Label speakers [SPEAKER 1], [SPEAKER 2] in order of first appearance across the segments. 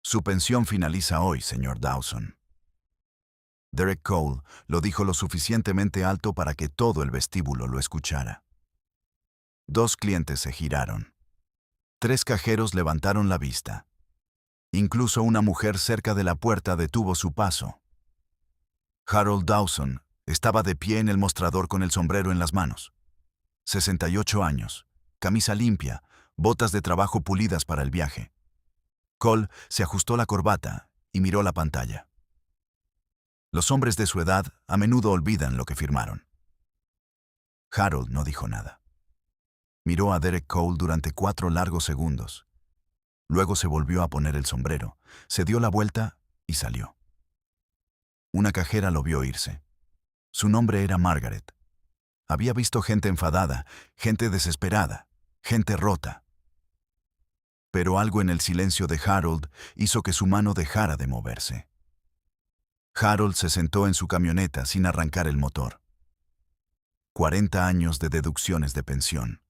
[SPEAKER 1] Su pensión finaliza hoy, señor Dawson. Derek Cole lo dijo lo suficientemente alto para que todo el vestíbulo lo escuchara. Dos clientes se giraron. Tres cajeros levantaron la vista. Incluso una mujer cerca de la puerta detuvo su paso. Harold Dawson estaba de pie en el mostrador con el sombrero en las manos. 68 años, camisa limpia, botas de trabajo pulidas para el viaje. Cole se ajustó la corbata y miró la pantalla. Los hombres de su edad a menudo olvidan lo que firmaron. Harold no dijo nada. Miró a Derek Cole durante 4 largos segundos. Luego se volvió a poner el sombrero, se dio la vuelta y salió. Una cajera lo vio irse. Su nombre era Margaret. Había visto gente enfadada, gente desesperada, gente rota. Pero algo en el silencio de Harold hizo que su mano dejara de moverse. Harold se sentó en su camioneta sin arrancar el motor. 40 años de deducciones de pensión.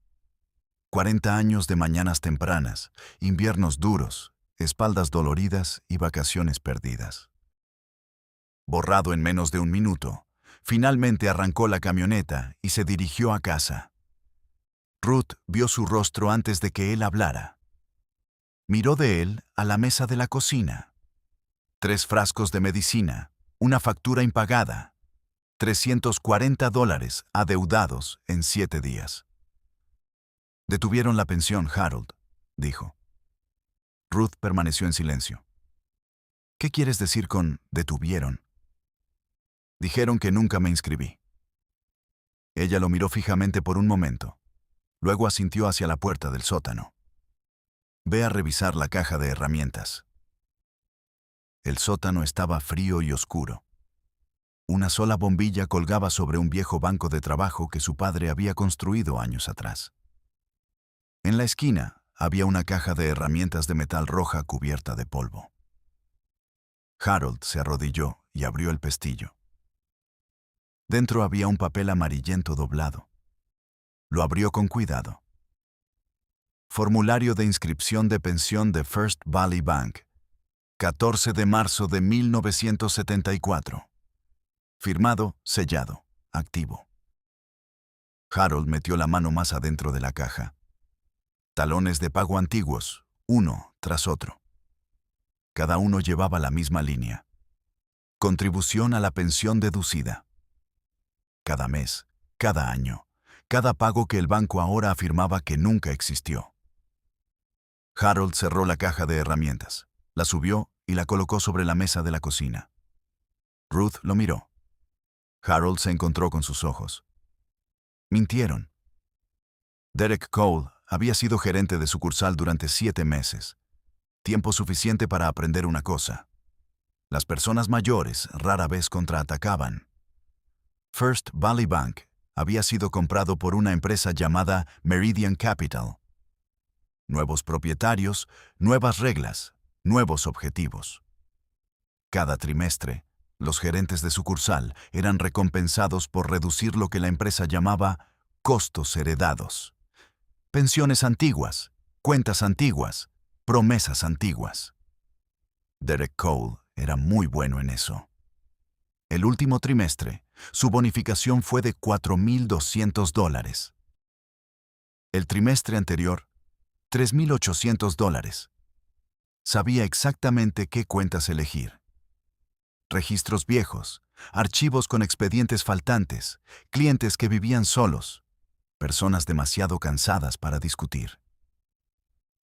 [SPEAKER 1] 40 años de mañanas tempranas, inviernos duros, espaldas doloridas y vacaciones perdidas. Borrado en menos de un minuto, finalmente arrancó la camioneta y se dirigió a casa. Ruth vio su rostro antes de que él hablara. Miró de él a la mesa de la cocina. 3 frascos de medicina, una factura impagada, $340 adeudados en 7 días. Detuvieron la pensión, Harold, dijo. Ruth permaneció en silencio. ¿Qué quieres decir con detuvieron? Dijeron que nunca me inscribí. Ella lo miró fijamente por un momento. Luego asintió hacia la puerta del sótano. Ve a revisar la caja de herramientas. El sótano estaba frío y oscuro. Una sola bombilla colgaba sobre un viejo banco de trabajo que su padre había construido años atrás. En la esquina había una caja de herramientas de metal roja cubierta de polvo. Harold se arrodilló y abrió el pestillo. Dentro había un papel amarillento doblado. Lo abrió con cuidado. Formulario de inscripción de pensión de First Valley Bank, 14 de marzo de 1974. Firmado, sellado, activo. Harold metió la mano más adentro de la caja. Talones de pago antiguos, uno tras otro. Cada uno llevaba la misma línea. Contribución a la pensión deducida. Cada mes, cada año, cada pago que el banco ahora afirmaba que nunca existió. Harold cerró la caja de herramientas, la subió y la colocó sobre la mesa de la cocina. Ruth lo miró. Harold se encontró con sus ojos. Mintieron. Derek Cole había sido gerente de sucursal durante 7 meses. Tiempo suficiente para aprender una cosa. Las personas mayores rara vez contraatacaban. First Valley Bank había sido comprado por una empresa llamada Meridian Capital. Nuevos propietarios, nuevas reglas, nuevos objetivos. Cada trimestre, los gerentes de sucursal eran recompensados por reducir lo que la empresa llamaba costos heredados. Pensiones antiguas, cuentas antiguas, promesas antiguas. Derek Cole era muy bueno en eso. El último trimestre, su bonificación fue de $4,200. El trimestre anterior, $3,800. Sabía exactamente qué cuentas elegir. Registros viejos, archivos con expedientes faltantes, clientes que vivían solos, personas demasiado cansadas para discutir.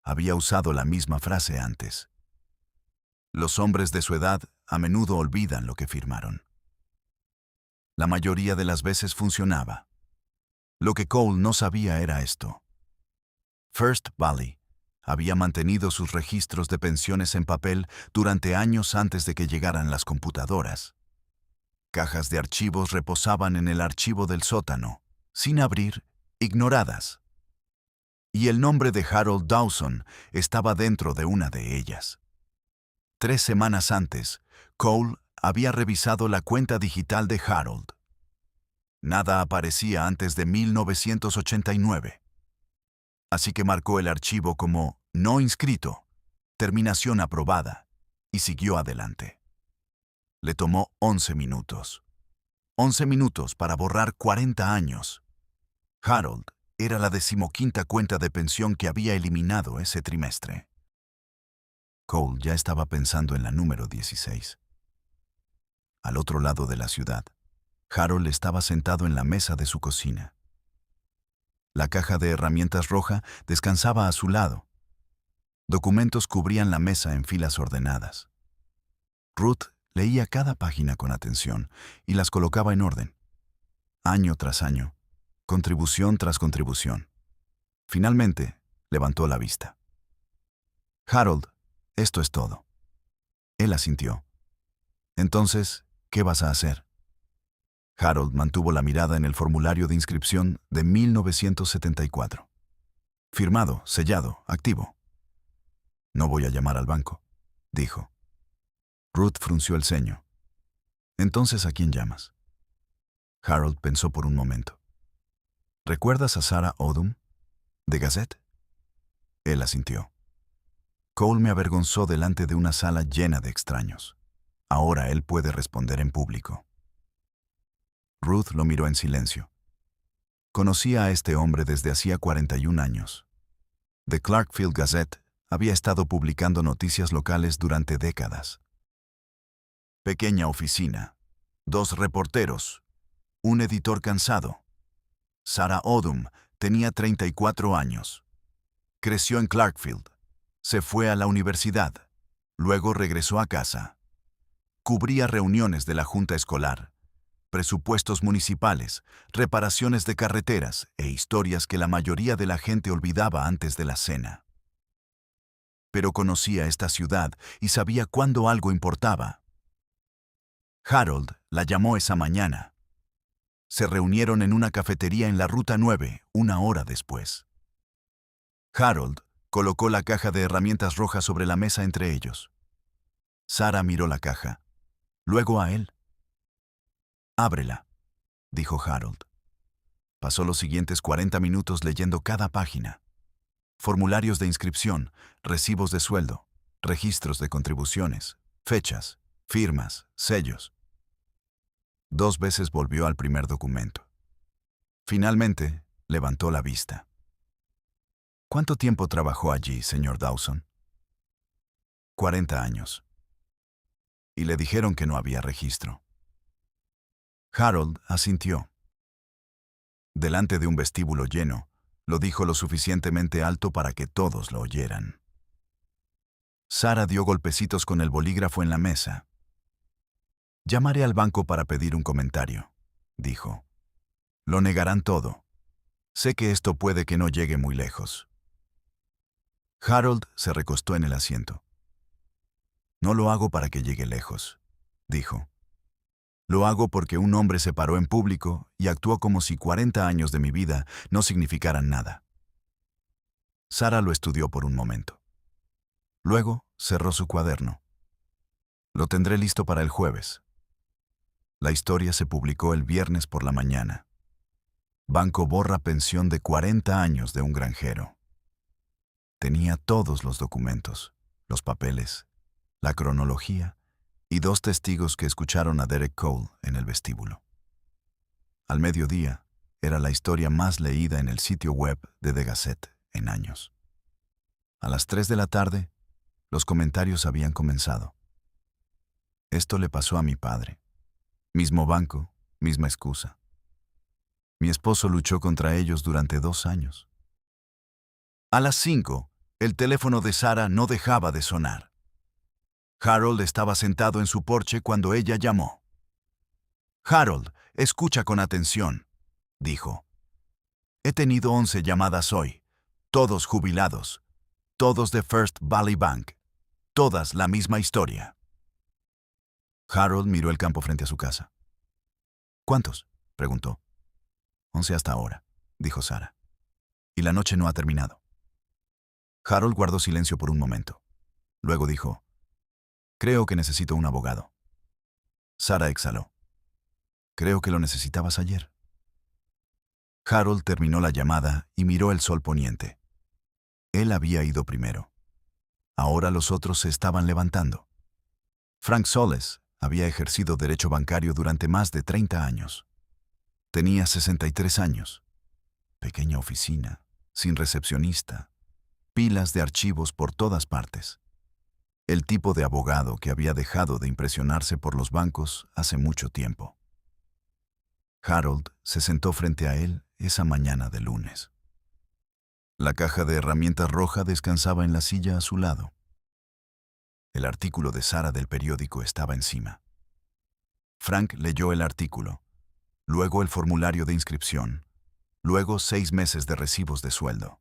[SPEAKER 1] Había usado la misma frase antes. Los hombres de su edad a menudo olvidan lo que firmaron. La mayoría de las veces funcionaba. Lo que Cole no sabía era esto. First Valley había mantenido sus registros de pensiones en papel durante años antes de que llegaran las computadoras. Cajas de archivos reposaban en el archivo del sótano, sin abrir, ignoradas. Y el nombre de Harold Dawson estaba dentro de una de ellas. 3 semanas antes, Cole había revisado la cuenta digital de Harold. Nada aparecía antes de 1989. Así que marcó el archivo como no inscrito, terminación aprobada, y siguió adelante. Le tomó 11 minutos. 11 minutos para borrar 40 años. Harold era la 15ª cuenta de pensión que había eliminado ese trimestre. Cole ya estaba pensando en la número 16. Al otro lado de la ciudad, Harold estaba sentado en la mesa de su cocina. La caja de herramientas roja descansaba a su lado. Documentos cubrían la mesa en filas ordenadas. Ruth leía cada página con atención y las colocaba en orden, año tras año, contribución tras contribución. Finalmente, levantó la vista. Harold, esto es todo. Él asintió. Entonces, ¿qué vas a hacer? Harold mantuvo la mirada en el formulario de inscripción de 1974. Firmado, sellado, activo. No voy a llamar al banco, dijo. Ruth frunció el ceño. Entonces, ¿a quién llamas? Harold pensó por un momento. ¿Recuerdas a Sarah Odom, de Gazette? Él asintió. Cole me avergonzó delante de una sala llena de extraños. Ahora él puede responder en público. Ruth lo miró en silencio. Conocía a este hombre desde hacía 41 años. The Clarkfield Gazette había estado publicando noticias locales durante décadas. Pequeña oficina, 2 reporteros, un editor cansado. Sarah Odom tenía 34 años. Creció en Clarkfield. Se fue a la universidad. Luego regresó a casa. Cubría reuniones de la junta escolar, presupuestos municipales, reparaciones de carreteras e historias que la mayoría de la gente olvidaba antes de la cena. Pero conocía esta ciudad y sabía cuándo algo importaba. Harold la llamó esa mañana. Se reunieron en una cafetería en la Ruta 9, 1 hora después. Harold colocó la caja de herramientas rojas sobre la mesa entre ellos. Sarah miró la caja, luego a él. Ábrela, dijo Harold. Pasó los siguientes 40 minutos leyendo cada página. Formularios de inscripción, recibos de sueldo, registros de contribuciones, fechas, firmas, sellos. 2 veces volvió al primer documento. Finalmente, levantó la vista. ¿Cuánto tiempo trabajó allí, señor Dawson? 40 años. Y le dijeron que no había registro. Harold asintió. Delante de un vestíbulo lleno, lo dijo lo suficientemente alto para que todos lo oyeran. Sarah dio golpecitos con el bolígrafo en la mesa. Llamaré al banco para pedir un comentario, dijo. Lo negarán todo. Sé que esto puede que no llegue muy lejos. Harold se recostó en el asiento. No lo hago para que llegue lejos, dijo. Lo hago porque un hombre se paró en público y actuó como si 40 años de mi vida no significaran nada. Sarah lo estudió por un momento. Luego cerró su cuaderno. Lo tendré listo para el jueves. La historia se publicó el viernes por la mañana. Banco borra pensión de 40 años de un granjero. Tenía todos los documentos, los papeles, la cronología y 2 testigos que escucharon a Derek Cole en el vestíbulo. Al mediodía, era la historia más leída en el sitio web de The Gazette en años. A las 3 de la tarde, los comentarios habían comenzado. Esto le pasó a mi padre. Mismo banco, misma excusa. Mi esposo luchó contra ellos durante 2 años. A las 5, el teléfono de Sarah no dejaba de sonar. Harold estaba sentado en su porche cuando ella llamó. Harold, escucha con atención, dijo. He tenido 11 llamadas hoy, todos jubilados, todos de First Valley Bank, todas la misma historia. Harold miró el campo frente a su casa. ¿Cuántos?, preguntó. 11 hasta ahora, dijo Sarah. Y la noche no ha terminado. Harold guardó silencio por un momento. Luego dijo, creo que necesito un abogado. Sarah exhaló. Creo que lo necesitabas ayer. Harold terminó la llamada y miró el sol poniente. Él había ido primero. Ahora los otros se estaban levantando. Frank Soles había ejercido derecho bancario durante más de 30 años. Tenía 63 años. Pequeña oficina, sin recepcionista, pilas de archivos por todas partes. El tipo de abogado que había dejado de impresionarse por los bancos hace mucho tiempo. Harold se sentó frente a él esa mañana de lunes. La caja de herramientas roja descansaba en la silla a su lado. El artículo de Sarah del periódico estaba encima. Frank leyó el artículo, luego el formulario de inscripción, luego 6 meses de recibos de sueldo.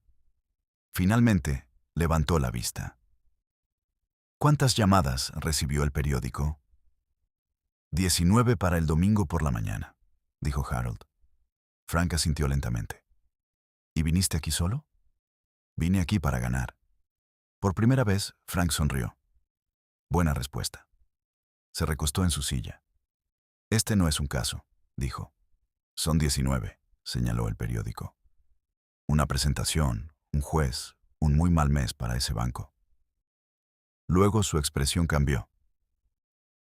[SPEAKER 1] Finalmente, levantó la vista. ¿Cuántas llamadas recibió el periódico? 19 para el domingo por la mañana, dijo Harold. Frank asintió lentamente. ¿Y viniste aquí solo? Vine aquí para ganar. Por primera vez, Frank sonrió. Buena respuesta. Se recostó en su silla. Este no es un caso, dijo. Son 19, señaló el periódico. Una presentación, un juez, un muy mal mes para ese banco. Luego su expresión cambió.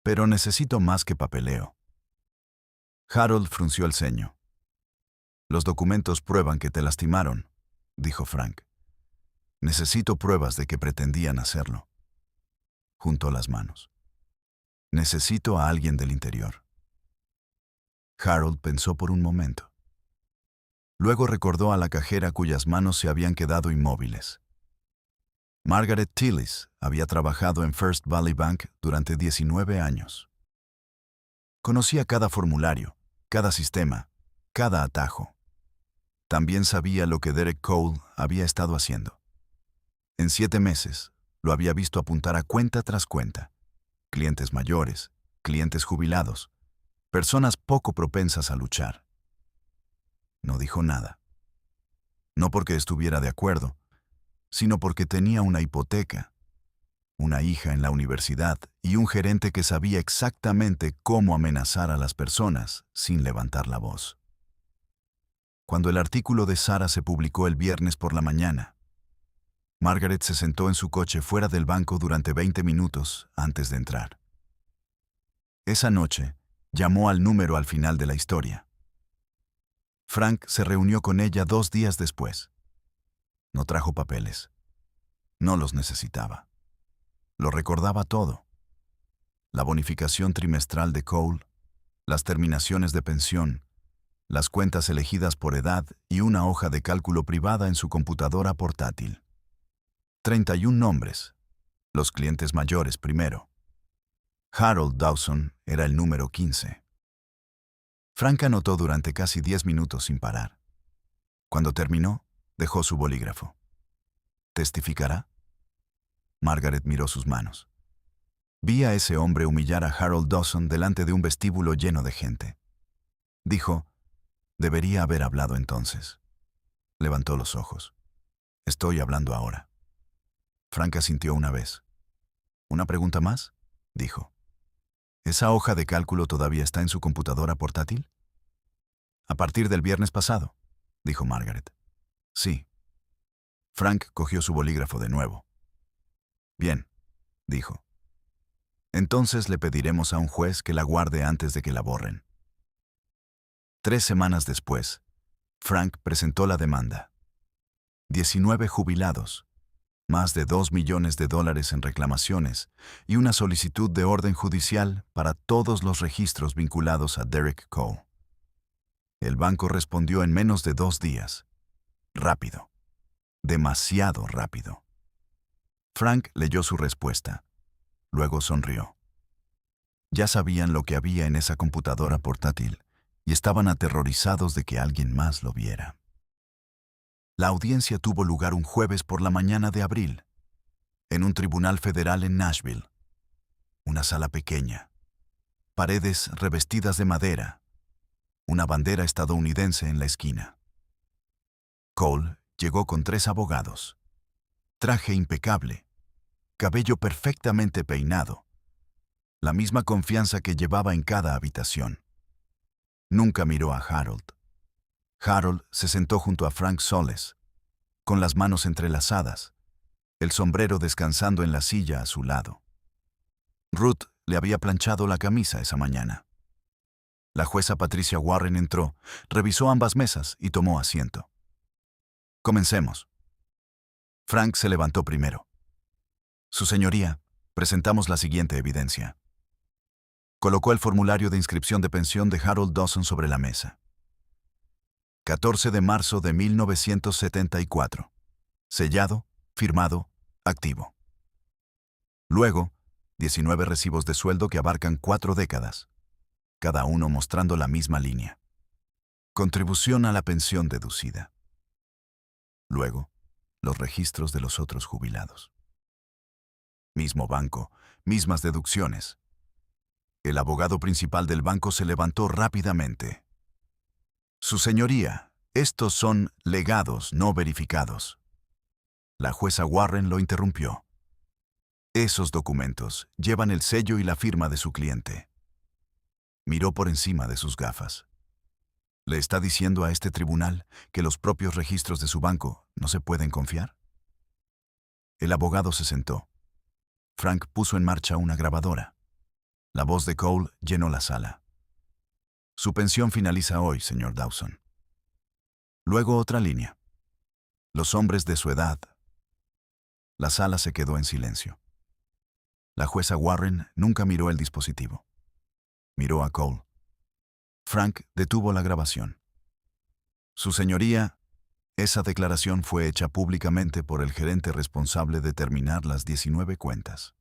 [SPEAKER 1] Pero necesito más que papeleo. Harold frunció el ceño. Los documentos prueban que te lastimaron, dijo Frank. Necesito pruebas de que pretendían hacerlo. Juntó las manos. Necesito a alguien del interior. Harold pensó por un momento. Luego recordó a la cajera cuyas manos se habían quedado inmóviles. Margaret Tillis había trabajado en First Valley Bank durante 19 años. Conocía cada formulario, cada sistema, cada atajo. También sabía lo que Derek Cole había estado haciendo. En 7 meses, lo había visto apuntar a cuenta tras cuenta. Clientes mayores, clientes jubilados, personas poco propensas a luchar. No dijo nada. No porque estuviera de acuerdo, sino porque tenía una hipoteca, una hija en la universidad y un gerente que sabía exactamente cómo amenazar a las personas sin levantar la voz. Cuando el artículo de Sarah se publicó el viernes por la mañana, Margaret se sentó en su coche fuera del banco durante 20 minutos antes de entrar. Esa noche, llamó al número al final de la historia. Frank se reunió con ella 2 días después. No trajo papeles. No los necesitaba. Lo recordaba todo. La bonificación trimestral de Cole, las terminaciones de pensión, las cuentas elegidas por edad y una hoja de cálculo privada en su computadora portátil. 31 nombres. Los clientes mayores primero. Harold Dawson era el número 15. Frank anotó durante casi 10 minutos sin parar. Cuando terminó, dejó su bolígrafo. ¿Testificará? Margaret miró sus manos. Vi a ese hombre humillar a Harold Dawson delante de un vestíbulo lleno de gente. Dijo, debería haber hablado entonces. Levantó los ojos. Estoy hablando ahora. Frank asintió una vez. ¿Una pregunta más? Dijo. ¿Esa hoja de cálculo todavía está en su computadora portátil? A partir del viernes pasado, dijo Margaret. Sí. Frank cogió su bolígrafo de nuevo. Bien, dijo. Entonces le pediremos a un juez que la guarde antes de que la borren. 3 semanas después, Frank presentó la demanda. 19 jubilados, más de $2 millones en reclamaciones y una solicitud de orden judicial para todos los registros vinculados a Derek Cole. El banco respondió en menos de 2 días. Rápido. Demasiado rápido. Frank leyó su respuesta. Luego sonrió. Ya sabían lo que había en esa computadora portátil y estaban aterrorizados de que alguien más lo viera. La audiencia tuvo lugar un jueves por la mañana de abril, en un tribunal federal en Nashville. Una sala pequeña, paredes revestidas de madera, una bandera estadounidense en la esquina. Cole llegó con 3 abogados. Traje impecable, cabello perfectamente peinado, la misma confianza que llevaba en cada habitación. Nunca miró a Harold. Harold se sentó junto a Frank Soles, con las manos entrelazadas, el sombrero descansando en la silla a su lado. Ruth le había planchado la camisa esa mañana. La jueza Patricia Warren entró, revisó ambas mesas y tomó asiento. Comencemos. Frank se levantó primero. Su señoría, presentamos la siguiente evidencia. Colocó el formulario de inscripción de pensión de Harold Dawson sobre la mesa. 14 de marzo de 1974. Sellado, firmado, activo. Luego, 19 recibos de sueldo que abarcan 4 décadas, cada uno mostrando la misma línea. Contribución a la pensión deducida. Luego, los registros de los otros jubilados. Mismo banco, mismas deducciones. El abogado principal del banco se levantó rápidamente. Su señoría, estos son legados no verificados. La jueza Warren lo interrumpió. Esos documentos llevan el sello y la firma de su cliente. Miró por encima de sus gafas. ¿Le está diciendo a este tribunal que los propios registros de su banco no se pueden confiar? El abogado se sentó. Frank puso en marcha una grabadora. La voz de Cole llenó la sala. Su pensión finaliza hoy, señor Dawson. Luego otra línea. Los hombres de su edad. La sala se quedó en silencio. La jueza Warren nunca miró el dispositivo. Miró a Cole. Frank detuvo la grabación. Su señoría, esa declaración fue hecha públicamente por el gerente responsable de terminar las 19 cuentas.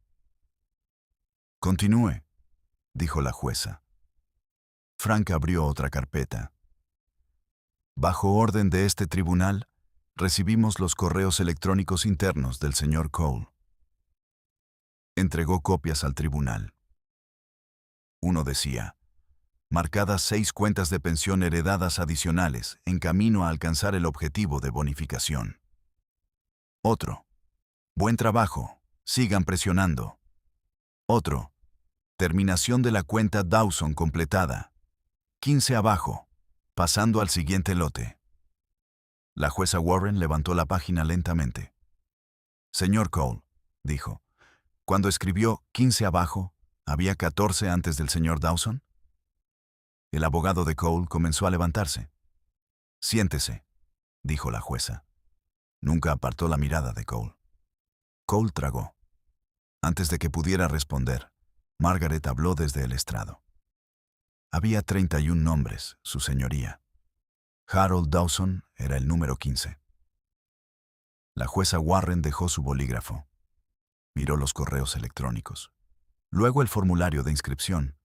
[SPEAKER 1] Continúe, dijo la jueza. Frank abrió otra carpeta. Bajo orden de este tribunal, recibimos los correos electrónicos internos del señor Cole. Entregó copias al tribunal. Uno decía: marcadas 6 cuentas de pensión heredadas adicionales en camino a alcanzar el objetivo de bonificación. Otro: buen trabajo, sigan presionando. Otro: terminación de la cuenta Dawson completada. 15 abajo, pasando al siguiente lote. La jueza Warren levantó la página lentamente. Señor Cole, dijo, cuando escribió 15 abajo, ¿había 14 antes del señor Dawson? El abogado de Cole comenzó a levantarse. Siéntese, dijo la jueza. Nunca apartó la mirada de Cole. Cole tragó. Antes de que pudiera responder, Margaret habló desde el estrado. Había 31 nombres, su señoría. Harold Dawson era el número 15. La jueza Warren dejó su bolígrafo. Miró los correos electrónicos. Luego el formulario de inscripción.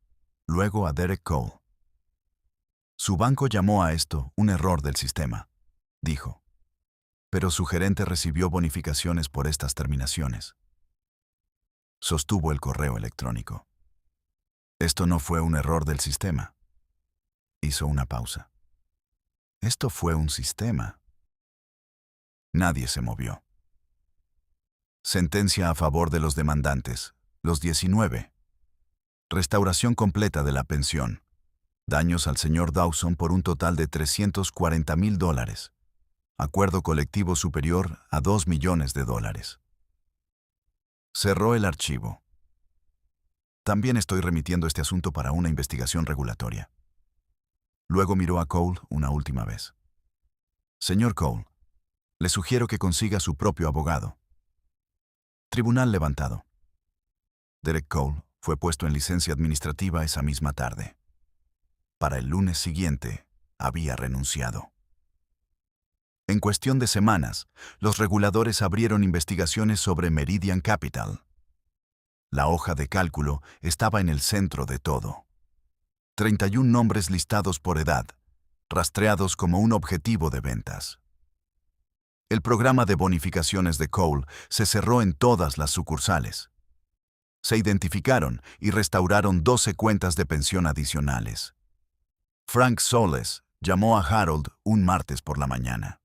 [SPEAKER 1] Luego a Derek Cole. Su banco llamó a esto un error del sistema, dijo. Pero su gerente recibió bonificaciones por estas terminaciones. Sostuvo el correo electrónico. Esto no fue un error del sistema. Hizo una pausa. Esto fue un sistema. Nadie se movió. Sentencia a favor de los demandantes, los 19. Restauración completa de la pensión. Daños al señor Dawson por un total de $340,000. Acuerdo colectivo superior a $2 millones. Cerró el archivo. También estoy remitiendo este asunto para una investigación regulatoria. Luego miró a Cole una última vez. Señor Cole, le sugiero que consiga su propio abogado. Tribunal levantado. Derek Cole fue puesto en licencia administrativa esa misma tarde. Para el lunes siguiente, había renunciado. En cuestión de semanas, los reguladores abrieron investigaciones sobre Meridian Capital. La hoja de cálculo estaba en el centro de todo. 31 nombres listados por edad, rastreados como un objetivo de ventas. El programa de bonificaciones de Cole se cerró en todas las sucursales. Se identificaron y restauraron 12 cuentas de pensión adicionales. Frank Soles llamó a Harold un martes por la mañana.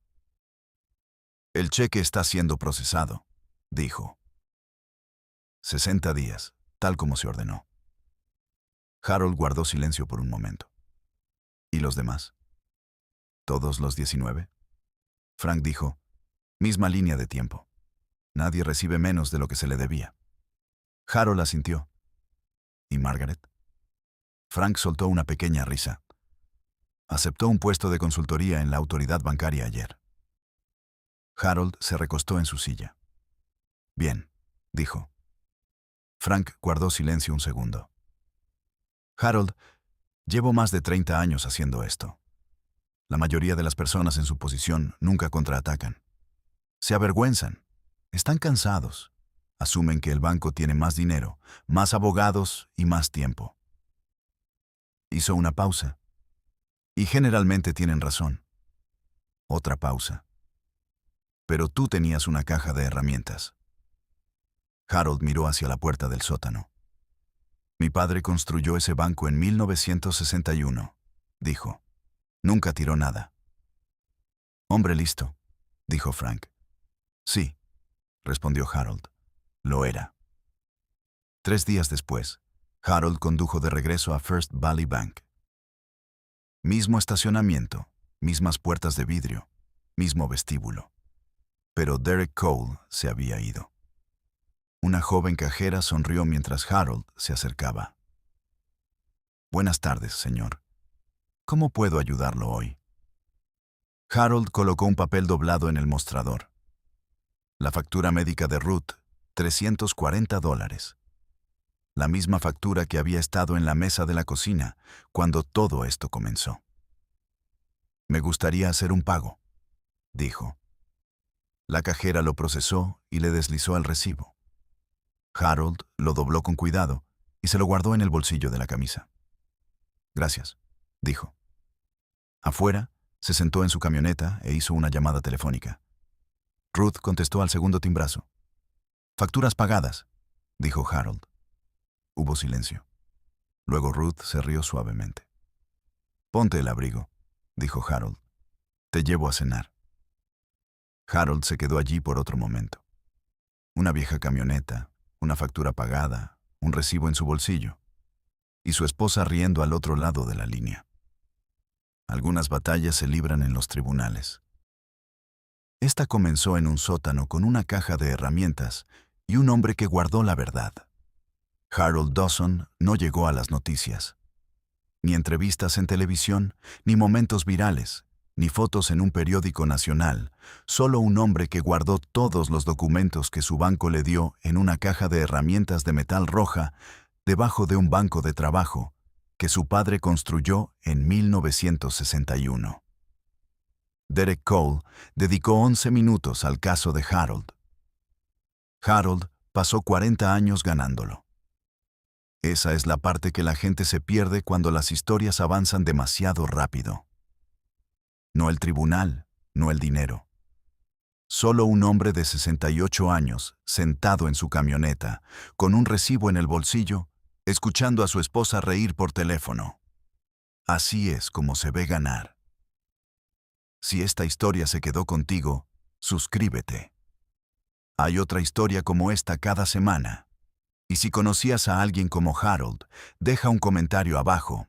[SPEAKER 1] El cheque está siendo procesado, dijo. 60 días, tal como se ordenó. Harold guardó silencio por un momento. ¿Y los demás? ¿Todos los 19? Frank dijo, misma línea de tiempo. Nadie recibe menos de lo que se le debía. Harold asintió. ¿Y Margaret? Frank soltó una pequeña risa. Aceptó un puesto de consultoría en la autoridad bancaria ayer. Harold se recostó en su silla. Bien, dijo. Frank guardó silencio un segundo. Harold, llevo más de 30 años haciendo esto. La mayoría de las personas en su posición nunca contraatacan. Se avergüenzan. Están cansados. Asumen que el banco tiene más dinero, más abogados y más tiempo. Hizo una pausa. Y generalmente tienen razón. Otra pausa. Pero tú tenías una caja de herramientas. Harold miró hacia la puerta del sótano. Mi padre construyó ese banco en 1961, dijo. Nunca tiró nada. Hombre listo, dijo Frank. Sí, respondió Harold. Lo era. 3 días después, Harold condujo de regreso a First Valley Bank. Mismo estacionamiento, mismas puertas de vidrio, mismo vestíbulo. Pero Derek Cole se había ido. Una joven cajera sonrió mientras Harold se acercaba. Buenas tardes, señor. ¿Cómo puedo ayudarlo hoy? Harold colocó un papel doblado en el mostrador. La factura médica de Ruth, $340. La misma factura que había estado en la mesa de la cocina cuando todo esto comenzó. Me gustaría hacer un pago, dijo. La cajera lo procesó y le deslizó el recibo. Harold lo dobló con cuidado y se lo guardó en el bolsillo de la camisa. Gracias, dijo. Afuera, se sentó en su camioneta e hizo una llamada telefónica. Ruth contestó al segundo timbrazo. Facturas pagadas, dijo Harold. Hubo silencio. Luego Ruth se rió suavemente. Ponte el abrigo, dijo Harold. Te llevo a cenar. Harold se quedó allí por otro momento. Una vieja camioneta, una factura pagada, un recibo en su bolsillo, y su esposa riendo al otro lado de la línea. Algunas batallas se libran en los tribunales. Esta comenzó en un sótano con una caja de herramientas y un hombre que guardó la verdad. Harold Dawson no llegó a las noticias. Ni entrevistas en televisión, ni momentos virales, ni fotos en un periódico nacional, solo un hombre que guardó todos los documentos que su banco le dio en una caja de herramientas de metal roja debajo de un banco de trabajo que su padre construyó en 1961. Derek Cole dedicó 11 minutos al caso de Harold. Harold pasó 40 años ganándolo. Esa es la parte que la gente se pierde cuando las historias avanzan demasiado rápido. No el tribunal, no el dinero. Solo un hombre de 68 años, sentado en su camioneta, con un recibo en el bolsillo, escuchando a su esposa reír por teléfono. Así es como se ve ganar. Si esta historia se quedó contigo, suscríbete. Hay otra historia como esta cada semana. Y si conocías a alguien como Harold, deja un comentario abajo.